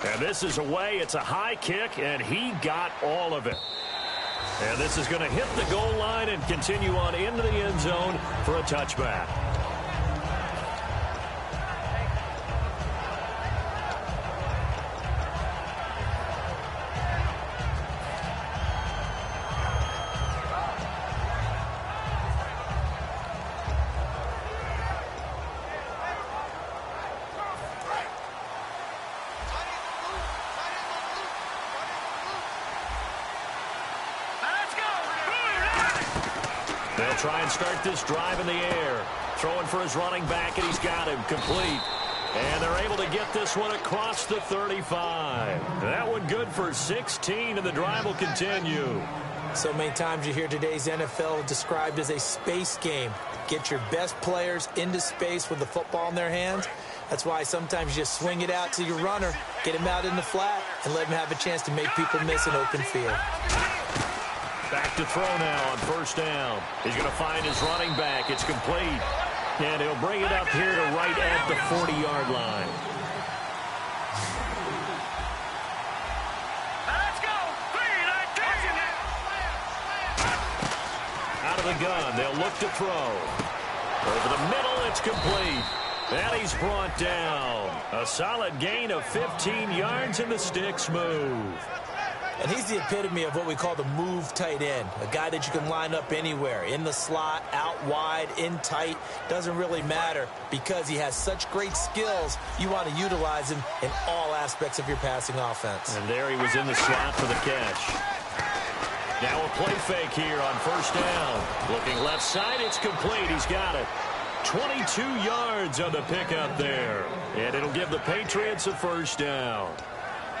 And this is away. It's a high kick, and he got all of it. And this is going to hit the goal line and continue on into the end zone for a touchback. They'll try and start this drive in the air. Throwing for his running back, and he's got him complete. And they're able to get this one across the 35. That one good for 16, and the drive will continue. So many times you hear today's NFL described as a space game. Get your best players into space with the football in their hands. That's why sometimes you just swing it out to your runner, get him out in the flat, and let him have a chance to make people miss an open field. Back to throw now on first down. He's going to find his running back. It's complete. And he'll bring it up here to right at the 40-yard line. Let's go. Out of the gun. They'll look to throw. Over the middle, it's complete. And he's brought down. A solid gain of 15 yards, and the sticks move. And he's the epitome of what we call the move tight end, a guy that you can line up anywhere, in the slot, out wide, in tight, doesn't really matter because he has such great skills. You want to utilize him in all aspects of your passing offense. And there he was in the slot for the catch. Now a play fake here on first down. Looking left side, it's complete. He's got it. 22 yards on the pickup there. And it'll give the Patriots a first down.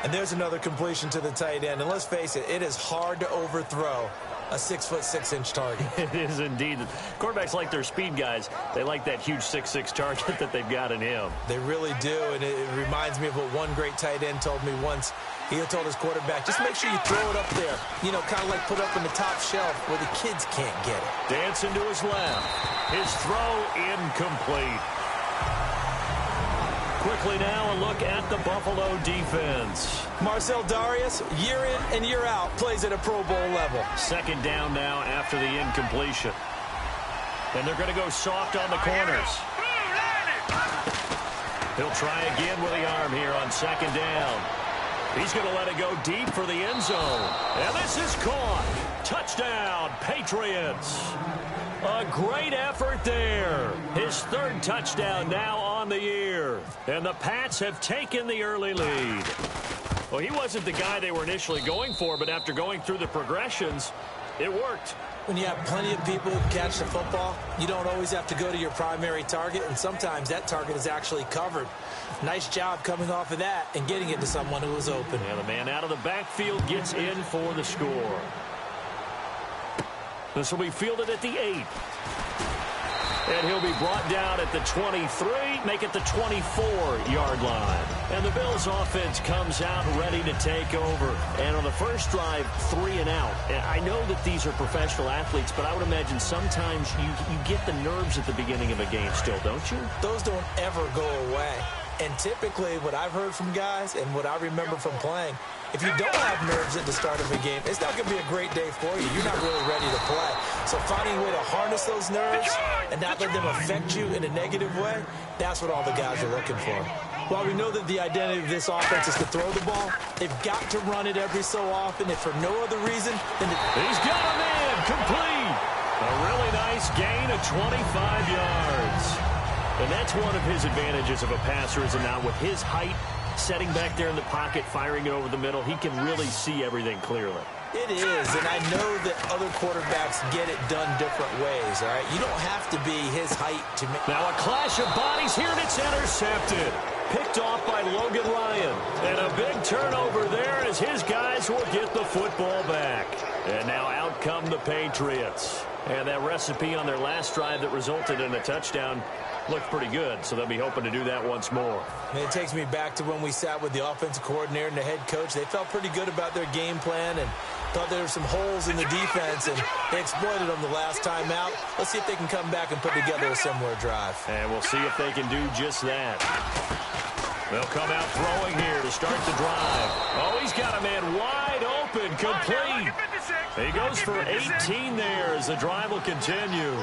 And there's another completion to the tight end. And let's face it, it is hard to overthrow a 6'6" target. It is indeed. Quarterbacks like their speed guys. They like that huge 6'6" target that they've got in him. They really do. And it reminds me of what one great tight end told me once. He told his quarterback, just make sure you throw it up there. You know, kind of like put up on the top shelf where the kids can't get it. Dancing to his left. His throw incomplete. Quickly now, a look at the Buffalo defense. Marcel Darius, year in and year out, plays at a Pro Bowl level. Second down now after the incompletion. And they're going to go soft on the corners. He'll try again with the arm here on second down. He's going to let it go deep for the end zone. And this is caught. Touchdown, Patriots. A great effort there. His third touchdown now on the year. And the Pats have taken the early lead. Well, he wasn't the guy they were initially going for, but after going through the progressions, it worked. When you have plenty of people who catch the football, you don't always have to go to your primary target, and sometimes that target is actually covered. Nice job coming off of that and getting it to someone who was open. And the man out of the backfield gets in for the score. This will be fielded at the 8. And he'll be brought down at the 23, make it the 24-yard line. And the Bills' offense comes out ready to take over. And on the first drive, 3 and out. And I know that these are professional athletes, but I would imagine sometimes you get the nerves at the beginning of a game still, don't you? Those don't ever go away. And typically what I've heard from guys and what I remember from playing, if you don't have nerves at the start of a game, it's not going to be a great day for you. You're not really ready to play. So finding a way to harness those nerves and not let them affect you in a negative way, that's what all the guys are looking for. While we know that the identity of this offense is to throw the ball, they've got to run it every so often, if for no other reason than to... He's got a man complete. A really nice gain of 25 yards. And that's one of his advantages of a passer, is now with his height, setting back there in the pocket, firing it over the middle, he can really see everything clearly. It is, and I know that other quarterbacks get it done different ways, all right? You don't have to be his height to make... Now a clash of bodies here, and it's intercepted. Picked off by Logan Ryan. And a big turnover there as his guys will get the football back. And now out come the Patriots. And that recipe on their last drive that resulted in a touchdown looked pretty good, so they'll be hoping to do that once more. And it takes me back to when we sat with the offensive coordinator and the head coach. They felt pretty good about their game plan and thought there were some holes in the defense, and they exploited them the last time out. Let's see if they can come back and put together a similar drive. And we'll see if they can do just that. They'll come out throwing here to start the drive. Oh, he's got a man wide open, complete. He goes for 18 there as the drive will continue.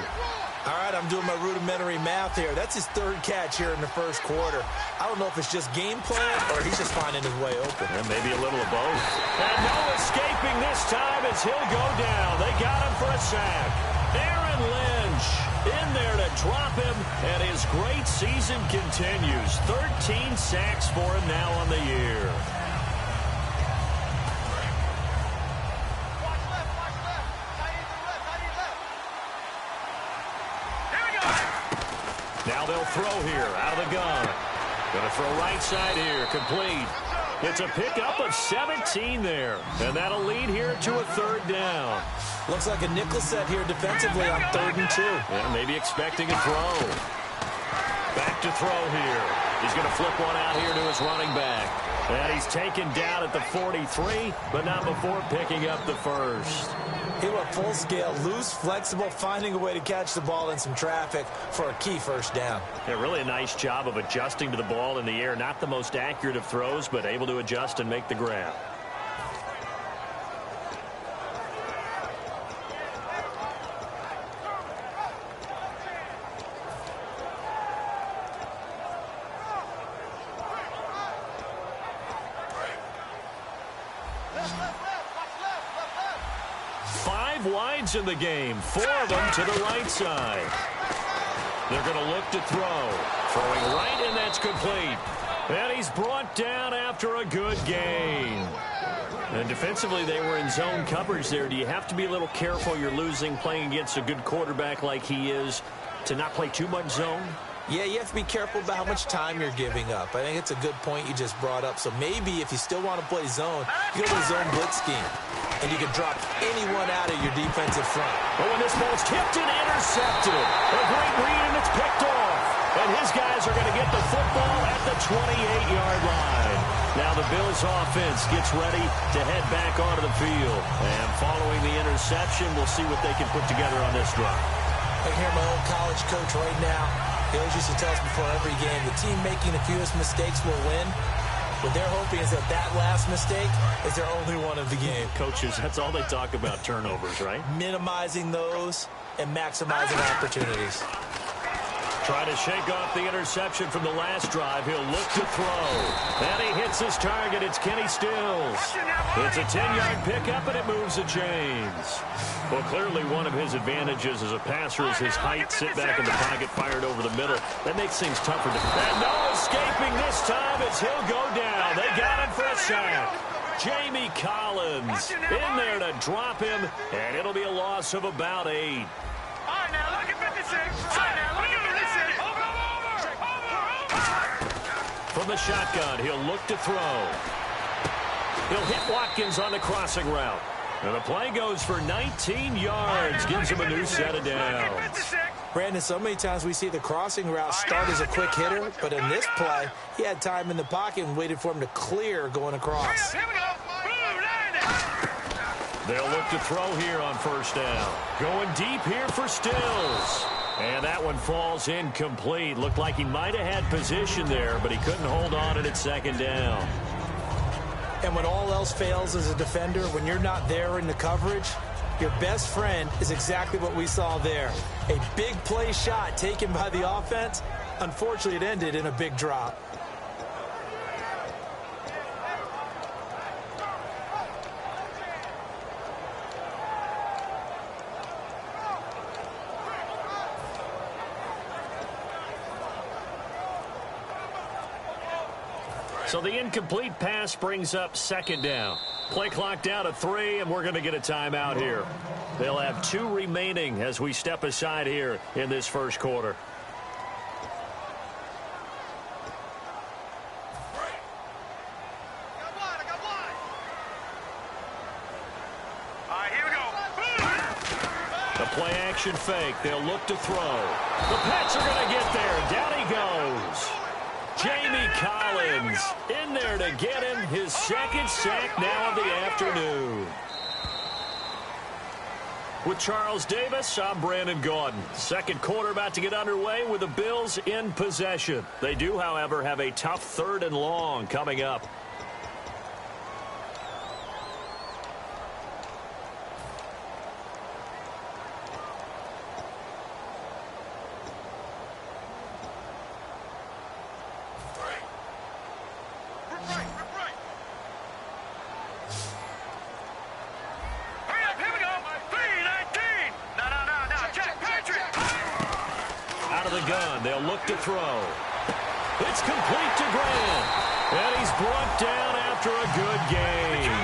All right, I'm doing my rudimentary math here. That's his third catch here in the first quarter. I don't know if it's just game plan or he's just finding his way open. And maybe a little of both. And no escaping this time as he'll go down. They got him for a sack. Aaron Lynch in there to drop him, and his great season continues. 13 sacks for him now on the year. Now they'll throw here out of the gun. Going to throw right side here, complete. It's a pickup of 17 there, and that'll lead here to a third down. Looks like a nickel set here defensively on 3rd and 2. Yeah, maybe expecting a throw. Back to throw here. He's going to flip one out here to his running back. And he's taken down at the 43, but not before picking up the first. He went full scale, loose, flexible, finding a way to catch the ball in some traffic for a key first down. Yeah, really a nice job of adjusting to the ball in the air. Not the most accurate of throws, but able to adjust and make the grab. Wides in the game, 4 of them to the right side. They're going to look to throw. Throwing right, and that's complete. And he's brought down after a good gain. And defensively, they were in zone coverage there. Do you have to be a little careful? You're losing playing against a good quarterback like he is to not play too much zone? Yeah, you have to be careful about how much time you're giving up. I think it's a good point you just brought up. So maybe if you still want to play zone, you go to the zone blitz scheme. And you can drop anyone out of your defensive front. But when this ball's tipped and intercepted, a great read, and it's picked off. And his guys are going to get the football at the 28-yard line. Now the Bills' offense gets ready to head back onto the field. And following the interception, we'll see what they can put together on this drive. I can hear my old college coach right now. He always used to tell us before every game, the team making the fewest mistakes will win. What they're hoping is that that last mistake is their only one of the game. Coaches, that's all they talk about, turnovers, right? Minimizing those and maximizing opportunities. Trying to shake off the interception from the last drive. He'll look to throw. And he hits his target. It's Kenny Stills. It's a 10-yard pickup, and it moves the chains. Well, clearly one of his advantages as a passer is his height. Sit back in the pocket, fired over the middle. That makes things tougher. And no escaping this time as he'll go down. They got him for a sack. Jamie Collins in there to drop him, and it'll be a loss of about 8. All right, now look at 56. All right, now look at 56. From the shotgun, he'll look to throw. He'll hit Watkins on the crossing route. And the play goes for 19 yards, gives him a new set of downs. Brandon, so many times we see the crossing route start as a quick hitter, but in this play, he had time in the pocket and waited for him to clear going across. Here we go. They'll look to throw here on first down. Going deep here for Stills. And that one falls incomplete. Looked like he might have had position there, but he couldn't hold on at second down. And when all else fails as a defender, when you're not there in the coverage, your best friend is exactly what we saw there. A big play shot taken by the offense. Unfortunately, it ended in a big drop. So the incomplete pass brings up second down. Play clock down to 3, and we're going to get a timeout here. They'll have 2 remaining as we step aside here in this first quarter. The play action fake. They'll look to throw. The Pats are going to get there. Down he goes. Jamie Collins in there to get him his second sack now of the afternoon. With Charles Davis, I'm Brandon Gaudin. Second quarter about to get underway with the Bills in possession. They do, however, have a tough 3rd and long coming up. They'll look to throw. It's complete to Grant. And he's brought down after a good game.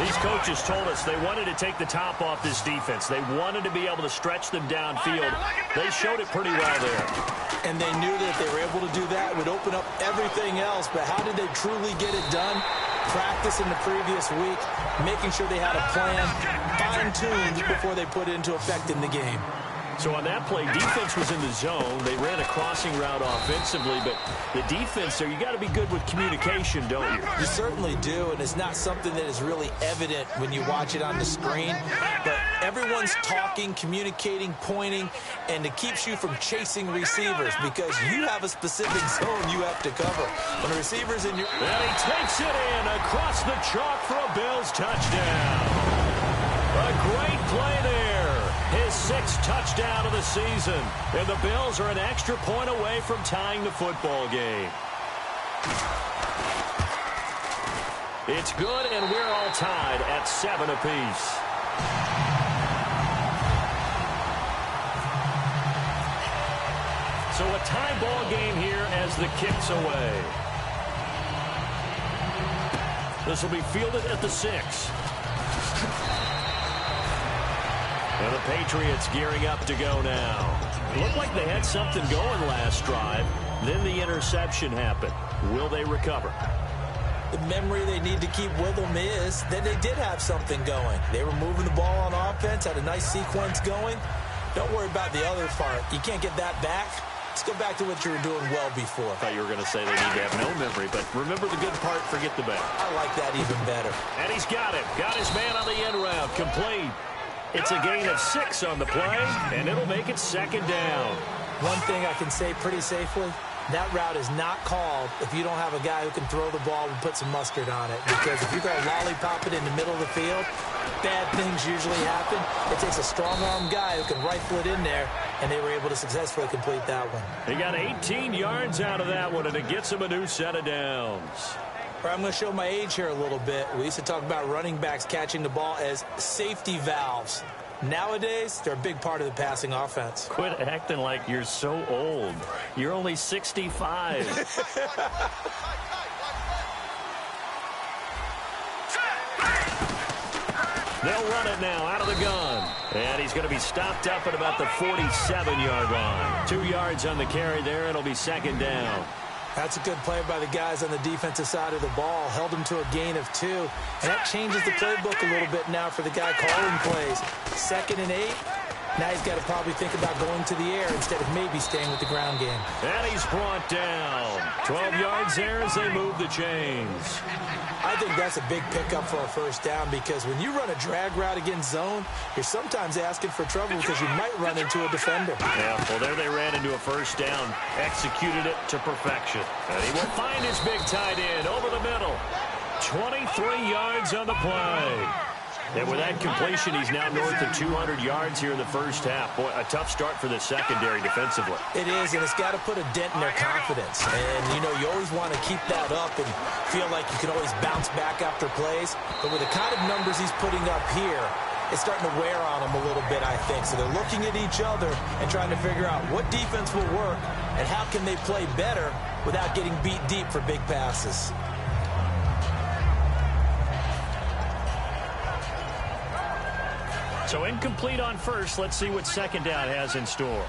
These coaches told us they wanted to take the top off this defense. They wanted to be able to stretch them downfield. They showed it pretty well there. And they knew that if they were able to do that, it would open up everything else. But how did they truly get it done? Practice in the previous week, making sure they had a plan, fine-tuned before they put it into effect in the game. So on that play, defense was in the zone. They ran a crossing route offensively, but the defense there, you got to be good with communication, don't you? You certainly do, and it's not something that is really evident when you watch it on the screen. But everyone's talking, communicating, pointing, and it keeps you from chasing receivers because you have a specific zone you have to cover. When a receiver's in your... And he takes it in across the chalk for a Bills touchdown. A great play there. His 6th touchdown of the season. And the Bills are an extra point away from tying the football game. It's good, and we're all tied at 7 apiece. So a tie ball game here as the kick's away. This will be fielded at the 6. And the Patriots gearing up to go now. It looked like they had something going last drive. Then the interception happened. Will they recover? The memory they need to keep with them is that they did have something going. They were moving the ball on offense, had a nice sequence going. Don't worry about the other part. You can't get that back. Let's go back to what you were doing well before. I thought you were going to say they need to have no memory, but remember the good part, forget the bad. I like that even better. And he's got it. Got his man on the end route. Complete. It's a gain of 6 on the play, and it'll make it 2nd down. One thing I can say pretty safely, that route is not called if you don't have a guy who can throw the ball and put some mustard on it. Because if you're going to lollipop it in the middle of the field, bad things usually happen. It takes a strong-arm guy who can rifle it in there, and they were able to successfully complete that one. They got 18 yards out of that one, and it gets them a new set of downs. I'm going to show my age here a little bit. We used to talk about running backs catching the ball as safety valves. Nowadays, they're a big part of the passing offense. Quit acting like you're so old. You're only 65. They'll run it now out of the gun. And he's going to be stopped up at about the 47-yard line. 2 yards on the carry there. It'll be 2nd down. That's a good play by the guys on the defensive side of the ball. Held him to a gain of 2. And that changes the playbook a little bit now for the guy calling plays. 2nd and 8. Now he's got to probably think about going to the air instead of maybe staying with the ground game. And he's brought down. 12 yards there as they move the chains. I think that's a big pickup for a 1st down because when you run a drag route against zone, you're sometimes asking for trouble because you might run into a defender. Yeah, well, there they ran into a 1st down. Executed it to perfection. And he will find his big tight end over the middle. 23 yards on the play. And with that completion, he's now north of 200 yards here in the 1st half. Boy, a tough start for the secondary defensively. It is, and it's got to put a dent in their confidence. And, you know, you always want to keep that up and feel like you can always bounce back after plays. But with the kind of numbers he's putting up here, it's starting to wear on them a little bit, I think. So they're looking at each other and trying to figure out what defense will work and how can they play better without getting beat deep for big passes. So incomplete on 1st. Let's see what 2nd down has in store.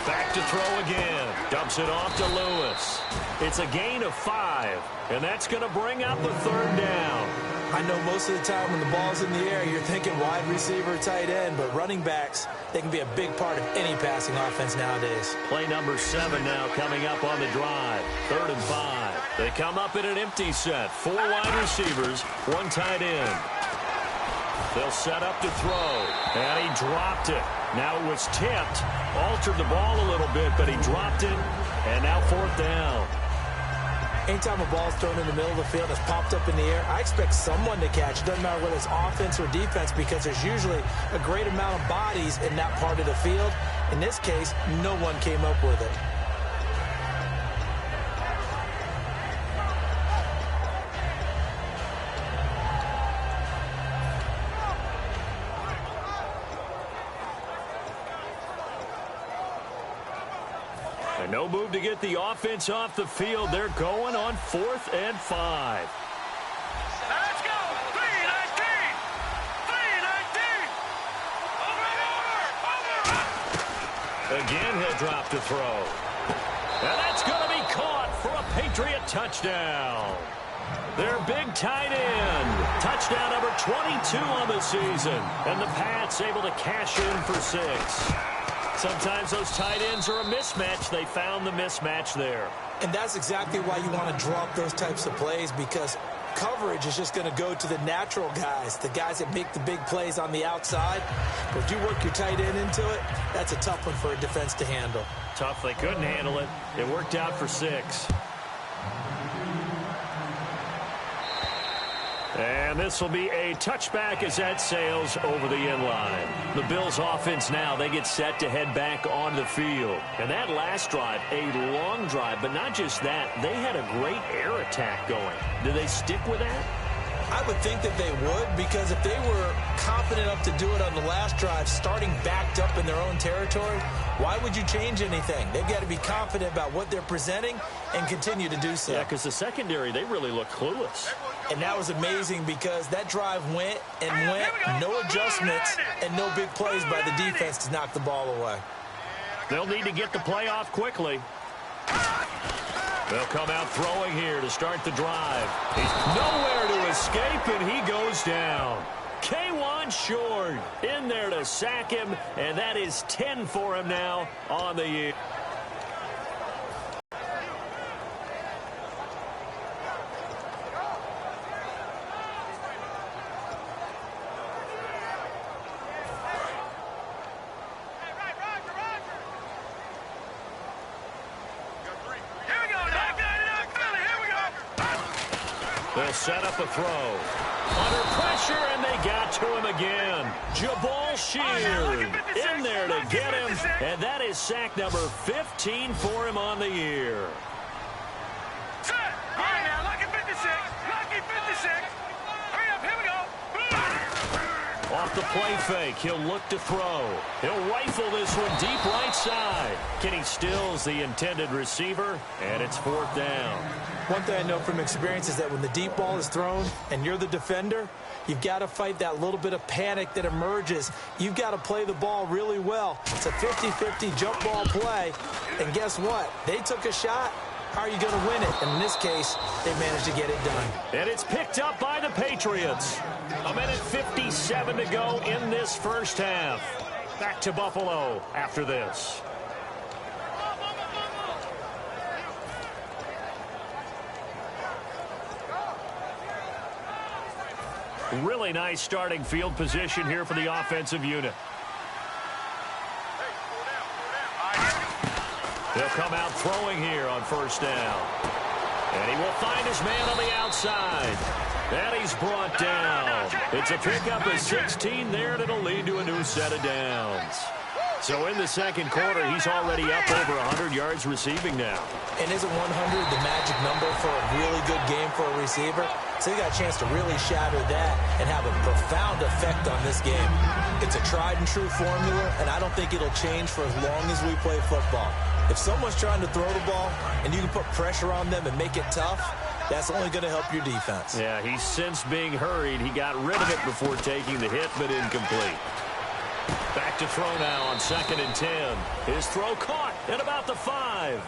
Back to throw again. Dumps it off to Lewis. It's a gain of 5, and that's going to bring up the 3rd down. I know most of the time when the ball's in the air, you're thinking wide receiver, tight end, but running backs, they can be a big part of any passing offense nowadays. Play number 7 now coming up on the drive. 3rd and 5. They come up in an empty set. 4 wide receivers, 1 tight end. They'll set up to throw, and he dropped it. Now it was tipped, altered the ball a little bit, but he dropped it, and now 4th down. Anytime a ball's thrown in the middle of the field that's popped up in the air, I expect someone to catch. It doesn't matter whether it's offense or defense because there's usually a great amount of bodies in that part of the field. In this case, no one came up with it. And no move to get the offense off the field. They're going on 4th and 5. Let's go. 3-19. 3-19. Over. Again, he'll drop to throw. And that's going to be caught for a Patriot touchdown. Their big tight end. Touchdown number 22 on the season. And the Pats able to cash in for 6. Sometimes those tight ends are a mismatch. They found the mismatch there. And that's exactly why you want to draw up those types of plays, because coverage is just going to go to the natural guys, the guys that make the big plays on the outside. But if you work your tight end into it, that's a tough one for a defense to handle. Tough. They couldn't handle it. It worked out for 6. And this will be a touchback as that sails over the end line. The Bills offense now, they get set to head back on the field. And that last drive, a long drive, but not just that, they had a great air attack going. Do they stick with that? I would think that they would, because if they were confident enough to do it on the last drive, starting backed up in their own territory, why would you change anything? They've got to be confident about what they're presenting and continue to do so. Yeah, because the secondary, they really look clueless. And that was amazing because that drive went and went, no adjustments, and no big plays by the defense to knock the ball away. They'll need to get the play off quickly. They'll come out throwing here to start the drive. He's nowhere to escape, and he goes down. K1 Short in there to sack him, and that is 10 for him now on the year. They'll set up a throw. Under pressure, and they got to him again. Jabal Sheard in there to get him, and that is sack number 15 for him on the year. Set. All right, now, lucky 56. Lucky 56. Hurry up, here we go. Off the play fake, he'll look to throw. He'll rifle this one deep right side. Kenny Stills the intended receiver, and it's 4th down. One thing I know from experience is that when the deep ball is thrown and you're the defender, you've got to fight that little bit of panic that emerges. You've got to play the ball really well. It's a 50-50 jump ball play, and guess what? They took a shot. How are you going to win it? And in this case, they managed to get it done. And it's picked up by the Patriots. A minute 57 to go in this first half. Back to Buffalo after this. Really nice starting field position here for the offensive unit. He'll come out throwing here on 1st down. And he will find his man on the outside. And he's brought down. It's a pickup of 16 there, and it'll lead to a new set of downs. So in the second quarter, he's already up over 100 yards receiving now. And isn't 100 the magic number for a really good game for a receiver? So he got a chance to really shatter that and have a profound effect on this game. It's a tried and true formula, and I don't think it'll change for as long as we play football. If someone's trying to throw the ball and you can put pressure on them and make it tough, that's only going to help your defense. Yeah, he's since being hurried. He got rid of it before taking the hit, but incomplete. Back to throw now on 2nd and 10. His throw caught at about the 5.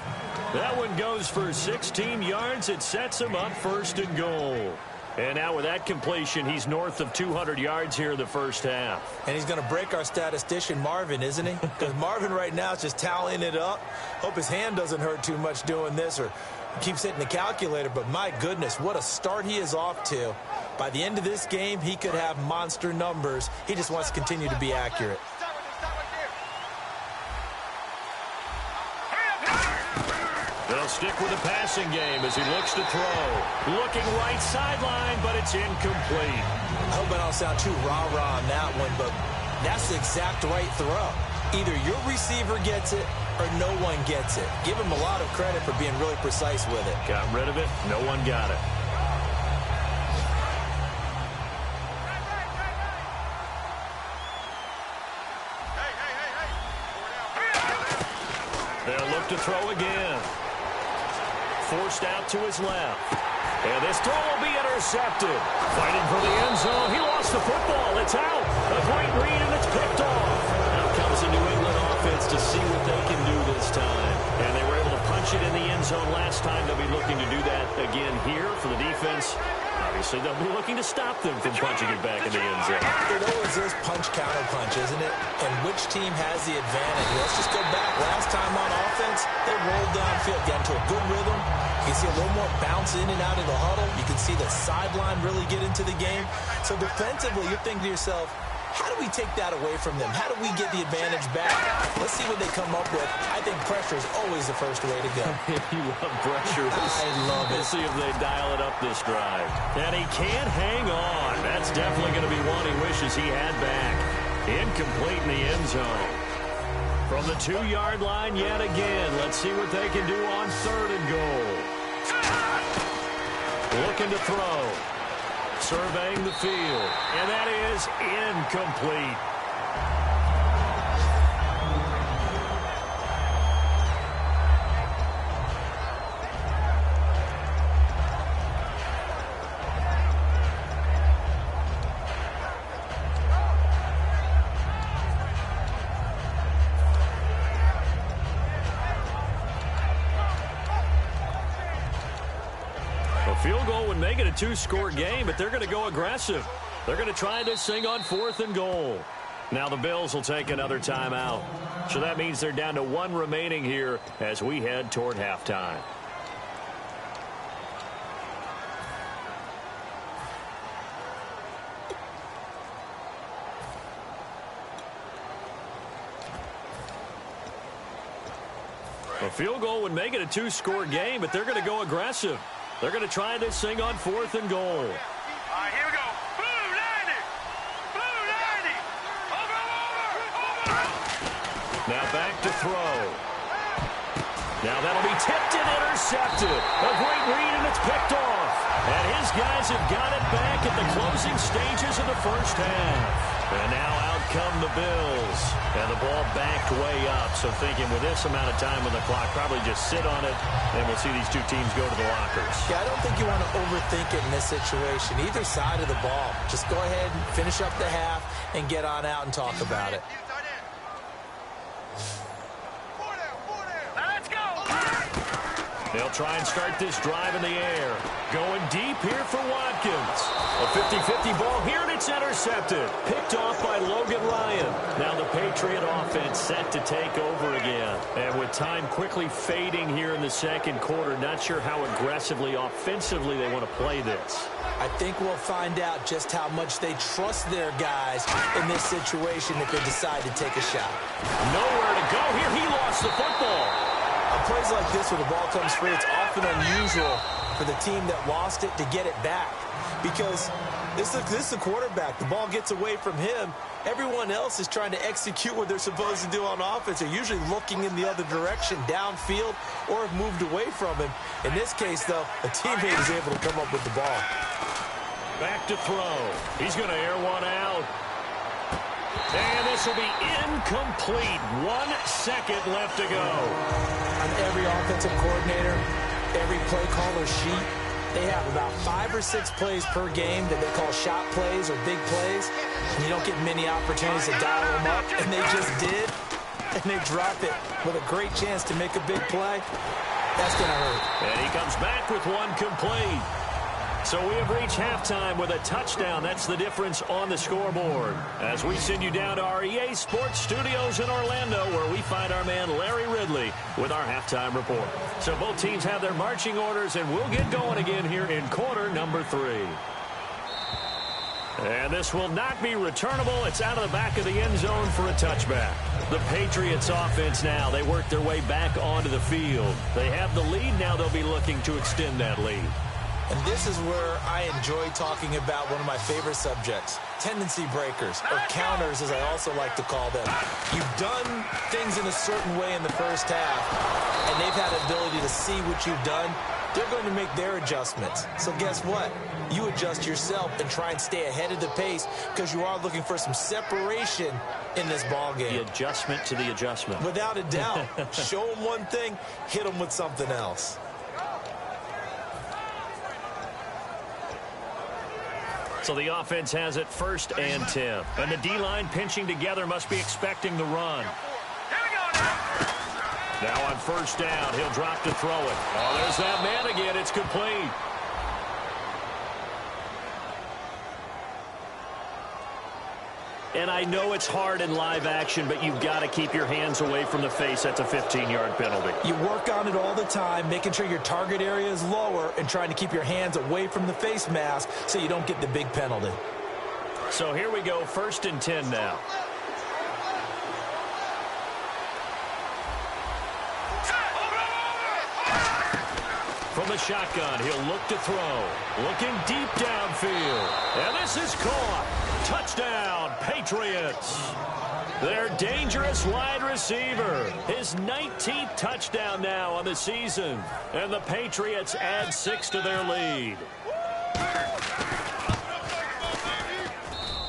That one goes for 16 yards. It sets him up 1st and goal. And now with that completion, he's north of 200 yards here in the first half. And he's going to break our statistician, Marvin, isn't he? Because Marvin right now is just tallying it up. Hope his hand doesn't hurt too much doing this, or keeps hitting the calculator. But my goodness, what a start he is off to. By the end of this game, he could have monster numbers. He just wants to continue to be accurate. They'll stick with the passing game as he looks to throw. Looking right sideline, but it's incomplete. I hope I don't sound too rah-rah on that one, but that's the exact right throw. Either your receiver gets it or no one gets it. Give him a lot of credit for being really precise with it. Got rid of it. No one got it. They'll look to throw again. Forced out to his left. And this throw will be intercepted. Fighting for the end zone. He lost the football. It's out. A great read, and it's picked off. Out comes the New England offense to see what they can do this time. And they were able to punch it in the end zone last time. They'll be looking to do that again here for the defense. Obviously, they'll be looking to stop them from punching it back in the end zone. It always is punch-counter-punch, isn't it? And which team has the advantage? Let's just go back. Last time on offense, they rolled downfield, got into a good rhythm. You can see a little more bounce in and out of the huddle. You can see the sideline really get into the game. So defensively, you're thinking to yourself, how do we take that away from them? How do we get the advantage back? Let's see what they come up with. I think pressure is always the first way to go. You love pressure. I love it. We'll see if they dial it up this drive. And he can't hang on. That's definitely going to be one he wishes he had back. Incomplete in the end zone. From the 2-yard line yet again. Let's see what they can do on 3rd and goal. Looking to throw. Surveying the field. And that is incomplete. Field goal would make it a 2-score game, but they're going to go aggressive. They're going to try this thing on 4th and goal. Now the Bills will take another timeout. So that means they're down to 1 remaining here as we head toward halftime. A field goal would make it a 2-score game, but they're going to go aggressive. They're going to try this thing on 4th and goal. All right, here we go. Blue 90. Blue 90. Over. Now back to throw. Now that'll be tipped and intercepted. A great read, and it's picked off. And his guys have got it back at the closing stages of the first half. And now out come the Bills. And the ball backed way up. So thinking with this amount of time on the clock, probably just sit on it, and we'll see these two teams go to the lockers. Yeah, I don't think you want to overthink it in this situation. Either side of the ball. Just go ahead and finish up the half and get on out and talk about it. Let's go. They'll try and start this drive in the air. Going deep here for Watkins. A 50-50 ball here, and it's intercepted. Picked off by Logan Ryan. Now the Patriot offense set to take over again. And with time quickly fading here in the second quarter, not sure how aggressively, offensively they want to play this. I think we'll find out just how much they trust their guys in this situation if they decide to take a shot. Nowhere to go here. He lost the football. On plays like this where the ball comes free, it's often unusual for the team that lost it to get it back. Because this is the quarterback. The ball gets away from him. Everyone else is trying to execute what they're supposed to do on offense. They're usually looking in the other direction, downfield, or have moved away from him. In this case, though, a teammate is able to come up with the ball. Back to throw. He's going to air one out. And this will be incomplete. 1 second left to go. On every offensive coordinator, every play caller sheet, they have about 5 or 6 plays per game that they call shot plays or big plays. And you don't get many opportunities to dial them up. And they just did. And they drop it with a great chance to make a big play. That's going to hurt. And he comes back with one complete. So we have reached halftime with a touchdown. That's the difference on the scoreboard. As we send you down to our EA Sports Studios in Orlando, where we find our man Larry Ridley with our halftime report. So both teams have their marching orders, and we'll get going again here in quarter number 3. And this will not be returnable. It's out of the back of the end zone for a touchback. The Patriots offense now, they work their way back onto the field. They have the lead. Now they'll be looking to extend that lead. And this is where I enjoy talking about one of my favorite subjects, tendency breakers, or counters as I also like to call them. You've done things in a certain way in the first half, and they've had the ability to see what you've done. They're going to make their adjustments. So guess what? You adjust yourself and try and stay ahead of the pace because you are looking for some separation in this ball game. The adjustment to the adjustment. Without a doubt. Show them one thing, hit them with something else. So the offense has it 1st and 10. And the D-line pinching together must be expecting the run. Now on 1st down, he'll drop to throw it. Oh, there's that man again. It's complete. And I know it's hard in live action, but you've got to keep your hands away from the face. That's a 15-yard penalty. You work on it all the time, making sure your target area is lower and trying to keep your hands away from the face mask so you don't get the big penalty. So here we go, 1st and 10 now. From the shotgun, he'll look to throw. Looking deep downfield. And this is caught. Touchdown, Patriots. Their dangerous wide receiver. His 19th touchdown now on the season. And the Patriots add 6 to their lead.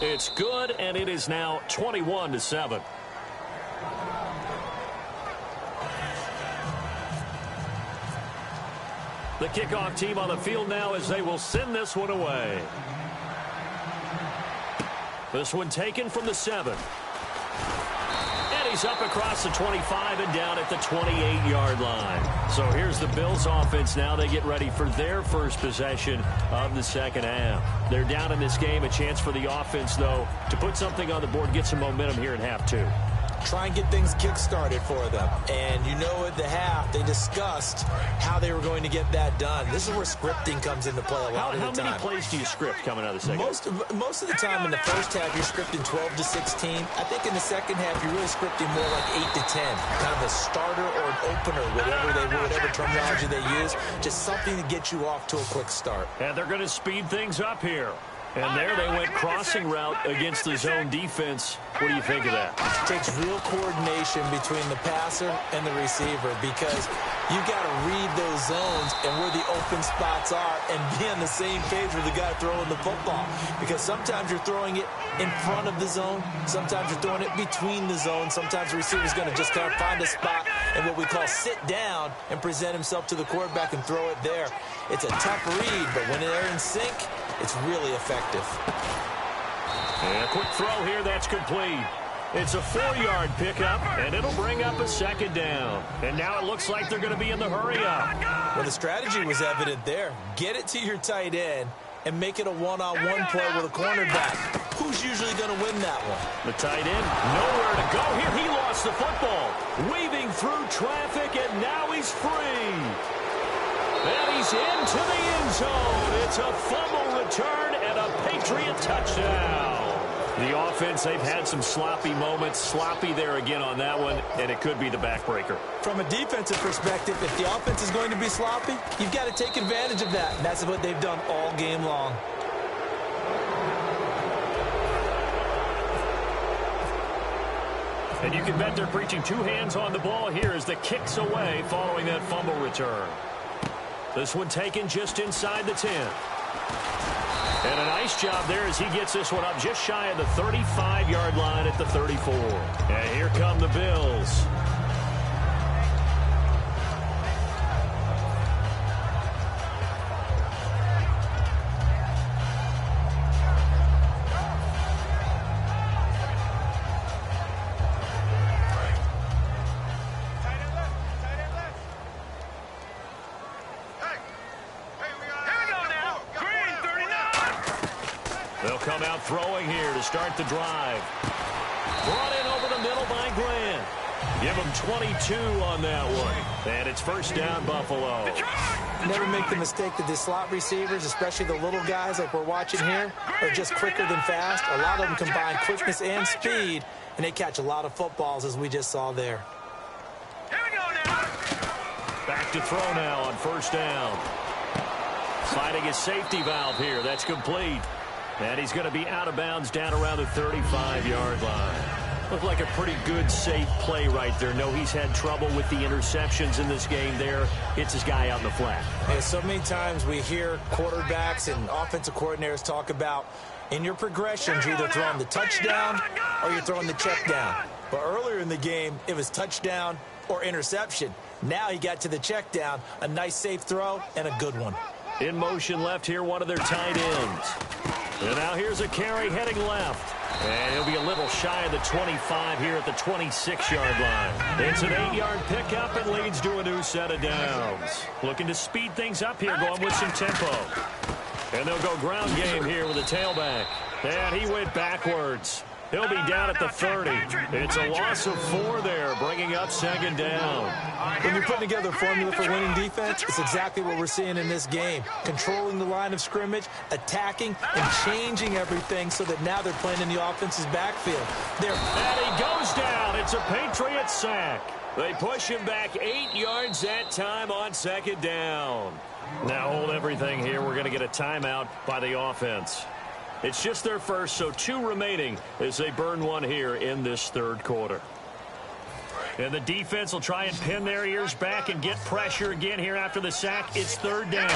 It's good, and it is now 21-7. The kickoff team on the field now as they will send this one away. This one taken from the 7. And he's up across the 25 and down at the 28-yard line. So here's the Bills offense now. They get ready for their first possession of the second half. They're down in this game. A chance for the offense, though, to put something on the board, get some momentum here in half 2. Try and get things kick-started for them. And you know at the half, they discussed how they were going to get that done. This is where scripting comes into play a lot of the time. How many plays do you script coming out of the second half? Most of the time in the first half, you're scripting 12 to 16. I think in the second half, you're really scripting more like 8 to 10. Kind of a starter or an opener, whatever terminology they use. Just something to get you off to a quick start. And they're going to speed things up here. And there they went crossing route against the zone defense. What do you think of that? It takes real coordination between the passer and the receiver because you got to read those zones and where the open spots are and be on the same page with the guy throwing the football. Because sometimes you're throwing it in front of the zone. Sometimes you're throwing it between the zones. Sometimes the receiver's going to just kind of find a spot and what we call sit down and present himself to the quarterback and throw it there. It's a tough read, but when they're in sync, it's really effective. And a quick throw here, that's complete. It's a 4-yard pickup, and it'll bring up a second down. And now it looks like they're going to be in the hurry-up. Well, the strategy was evident there. Get it to your tight end and make it a one-on-one play with a cornerback. Who's usually going to win that one? The tight end, nowhere to go here. He lost the football. Weaving through traffic, and now he's free. And he's into the end zone. It's a fumble return and a Patriot touchdown. The offense, they've had some sloppy moments. Sloppy there again on that one, and it could be the backbreaker. From a defensive perspective, if the offense is going to be sloppy, you've got to take advantage of that. And that's what they've done all game long. And you can bet they're preaching 2 hands on the ball here as the kick's away following that fumble return. This one taken just inside the 10. And a nice job there as he gets this one up just shy of the 35-yard line at the 34. And here come the Bills. Here we go now. Green. They'll come out throwing here to start the drive. Brought in over the middle by Grant. Give him 22 on that one. And it's first down, Buffalo. Never make the mistake that the slot receivers, especially the little guys like we're watching here, are just quicker than fast. A lot of them combine quickness and speed, and they catch a lot of footballs, as we just saw there. Here we go now. Back to throw now on first down. Finding his safety valve here. That's complete. And he's going to be out of bounds down around the 35-yard line. Looked like a pretty good, safe play right there. No, he's had trouble with the interceptions in this game there. Hits his guy out in the flat. Hey, so many times we hear quarterbacks and offensive coordinators talk about in your progressions, you're either throwing the touchdown or you're throwing the check down. But earlier in the game, it was touchdown or interception. Now he got to the check down, a nice safe throw, and a good one. In motion left here, one of their tight ends. And now here's a carry heading left. And he'll be a little shy of the 25 here at the 26-yard line. It's an 8-yard pickup and leads to a new set of downs. Looking to speed things up here, going with some tempo. And they'll go ground game here with a tailback. And he went backwards. He'll be down at the 30. It's a loss of 4 there, bringing up second down. When you're putting together a formula for winning defense, it's exactly what we're seeing in this game. Controlling the line of scrimmage, attacking, and changing everything so that now they're playing in the offense's backfield. And he goes down. It's a Patriot sack. They push him back 8 yards that time on second down. Now hold everything here. We're going to get a timeout by the offense. It's just their first, so 2 remaining as they burn one here in this third quarter. And the defense will try and pin their ears back and get pressure again here after the sack. It's third down.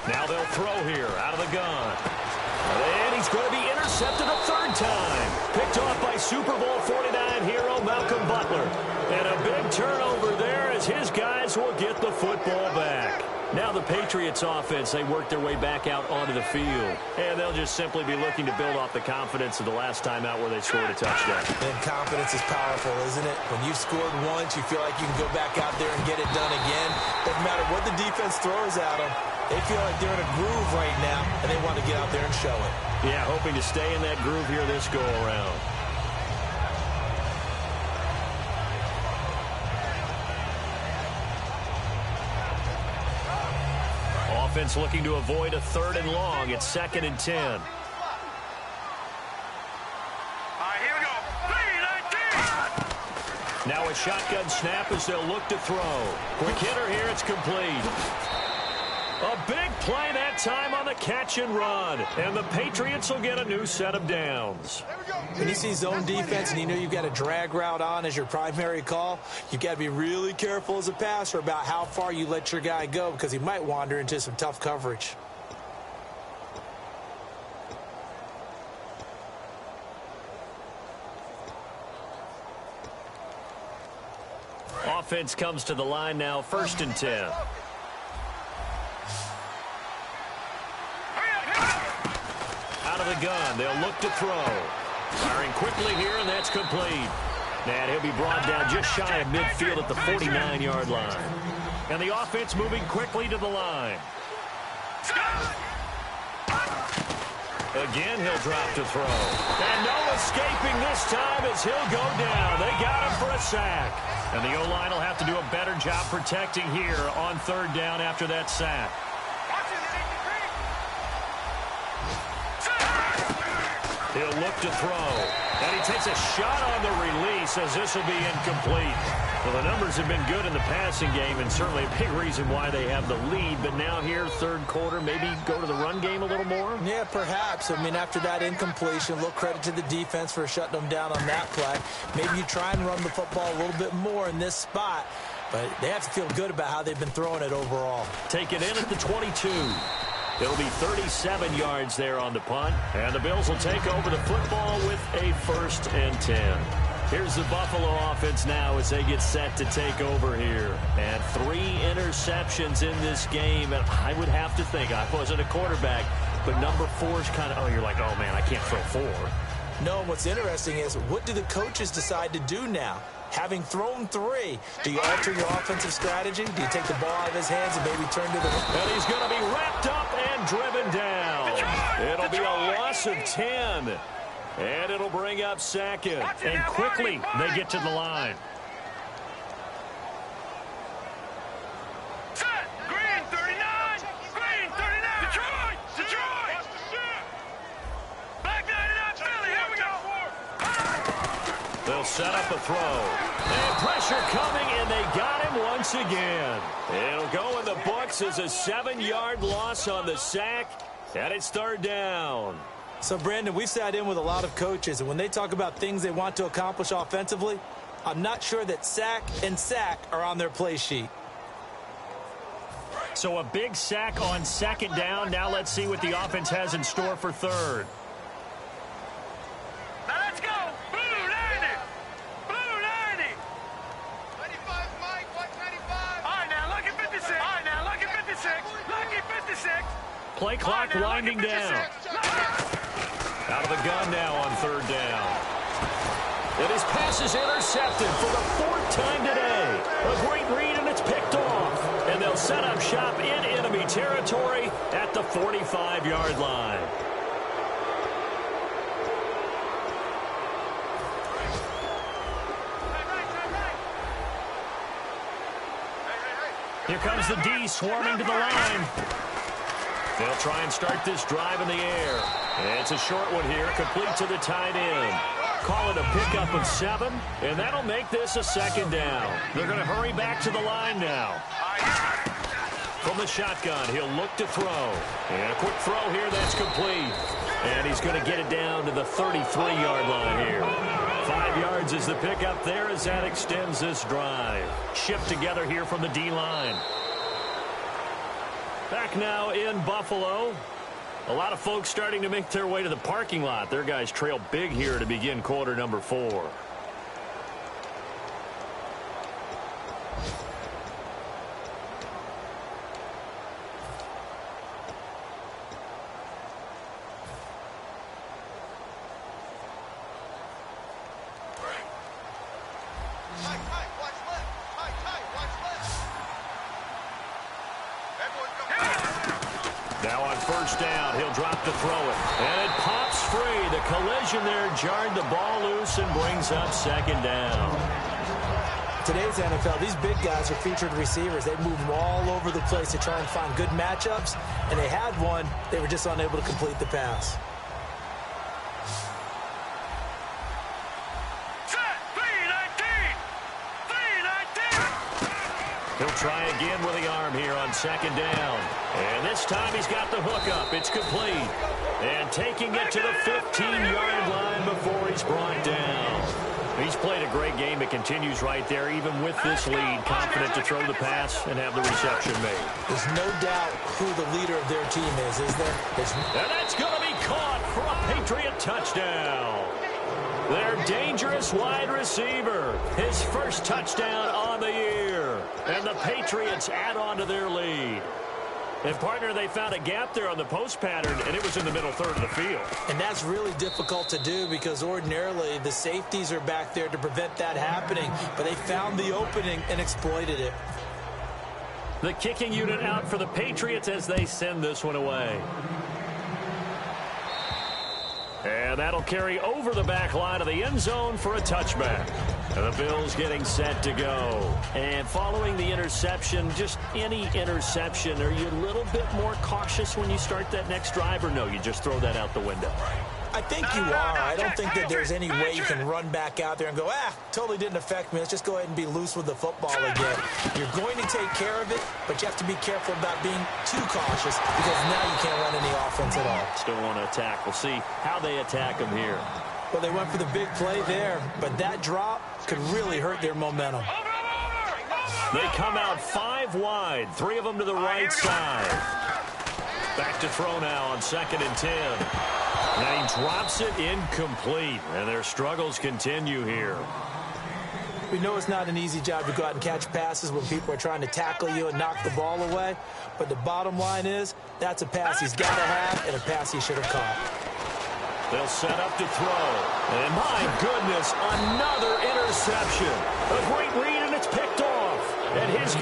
Now they'll throw here out of the gun. And he's going to be intercepted a third time. Picked off by Super Bowl 49 hero Malcolm Butler. And a big turnover there as his guys will get the football back. Now the Patriots offense, they work their way back out onto the field. And they'll just simply be looking to build off the confidence of the last time out where they scored a touchdown. And confidence is powerful, isn't it? When you've scored once, you feel like you can go back out there and get it done again. Doesn't matter what the defense throws at them. They feel like they're in a groove right now, and they want to get out there and show it. Yeah, hoping to stay in that groove here this go-around. Offense looking to avoid a 3rd and long. It's 2nd and 10. All right, here we go. 3-19. Now a shotgun snap as they'll look to throw. Quick hitter here. It's complete. A big play that time on the catch and run. And the Patriots will get a new set of downs. When you see zone defense and you know you've got a drag route on as your primary call, you've got to be really careful as a passer about how far you let your guy go because he might wander into some tough coverage. Offense comes to the line now, 1st and 10. Out of the gun, they'll look to throw. Firing quickly here, and that's complete. And he'll be brought down just shy of midfield at the 49-yard line. And the offense moving quickly to the line. Again, he'll drop to throw. And no escaping this time as he'll go down. They got him for a sack. And the O-line will have to do a better job protecting here on 3rd down after that sack. He'll look to throw. And he takes a shot on the release as this will be incomplete. Well, the numbers have been good in the passing game and certainly a big reason why they have the lead. But now here, 3rd quarter, maybe go to the run game a little more? Yeah, perhaps. I mean, after that incompletion, a little credit to the defense for shutting them down on that play. Maybe you try and run the football a little bit more in this spot. But they have to feel good about how they've been throwing it overall. Take it in at the 22. It'll be 37 yards there on the punt. And the Bills will take over the football with a 1st and 10. Here's the Buffalo offense now as they get set to take over here. And 3 interceptions in this game. And I would have to think, I wasn't a quarterback, but number 4 is kind of, oh, you're like, oh, man, I can't throw 4. No, what's interesting is what do the coaches decide to do now? Having thrown 3, do you alter your offensive strategy? Do you take the ball out of his hands and maybe turn to the... And he's going to be wrapped up and driven down. It'll be a loss of 10. And it'll bring up second. And quickly they get to the line. Set. Green 39. Green 39. Detroit. Detroit. Black 99 Philly. Here we go. They'll set up a throw. And pressure coming, and they got him once again. It'll go in the books as a 7-yard loss on the sack. And it's third down. So, Brandon, we've sat in with a lot of coaches, and when they talk about things they want to accomplish offensively, I'm not sure that sack and sack are on their play sheet. So a big sack on second down. Now let's see what the offense has in store for third. Now let's go. Blue 90. Blue 90. 95, Mike. Watch 95. All right, now look at 56. All right, now look at 56. Lucky 56. Play clock winding down. Out of the gun now on third down. And his pass is intercepted for the 4th time today. A great read, and it's picked off. And they'll set up shop in enemy territory at the 45-yard line. Here comes the D swarming to the line. They'll try and start this drive in the air. And it's a short one here, complete to the tight end. Call it a pickup of 7, and that'll make this a second down. They're going to hurry back to the line now. From the shotgun, he'll look to throw. And a quick throw here, that's complete. And he's going to get it down to the 33-yard line here. 5 yards is the pickup there as that extends this drive. Shift together here from the D-line. Back now in Buffalo. A lot of folks starting to make their way to the parking lot. Their guys trail big here to begin quarter number 4. Now on first down, he'll drop to throw it. And it pops free. The collision there jarred the ball loose and brings up second down. Today's NFL, these big guys are featured receivers. They move all over the place to try and find good matchups. And they had one. They were just unable to complete the pass. He'll try again with the arm here on second down. And this time he's got the hook up. It's complete. And taking it to the 15-yard line before he's brought down. He's played a great game. It continues right there, even with this lead. Confident to throw the pass and have the reception made. There's no doubt who the leader of their team is there? And that's going to be caught for a Patriot touchdown. Their dangerous wide receiver. His first touchdown on the year. And the Patriots add on to their lead. And, partner, they found a gap there on the post pattern, and it was in the middle third of the field. And that's really difficult to do because ordinarily the safeties are back there to prevent that happening. But they found the opening and exploited it. The kicking unit out for the Patriots as they send this one away. And that'll carry over the back line of the end zone for a touchback. And the Bills getting set to go. And following the interception, just any interception, are you a little bit more cautious when you start that next drive, or no, you just throw that out the window? I think you are. I don't think that there's any way you can run back out there and go, totally didn't affect me. Let's just go ahead and be loose with the football again. You're going to take care of it, but you have to be careful about being too cautious because now you can't run any offense at all. Still want to attack. We'll see how they attack him here. Well, they went for the big play there, but that drop could really hurt their momentum. They come out 5 wide, 3 of them to the right side. Back to throw now on 2nd and 10. And he drops it incomplete, and their struggles continue here. We know it's not an easy job to go out and catch passes when people are trying to tackle you and knock the ball away, but the bottom line is that's a pass he's got to have and a pass he should have caught. They'll set up to throw, and my goodness, another interception. A great read, and it's picked off. And his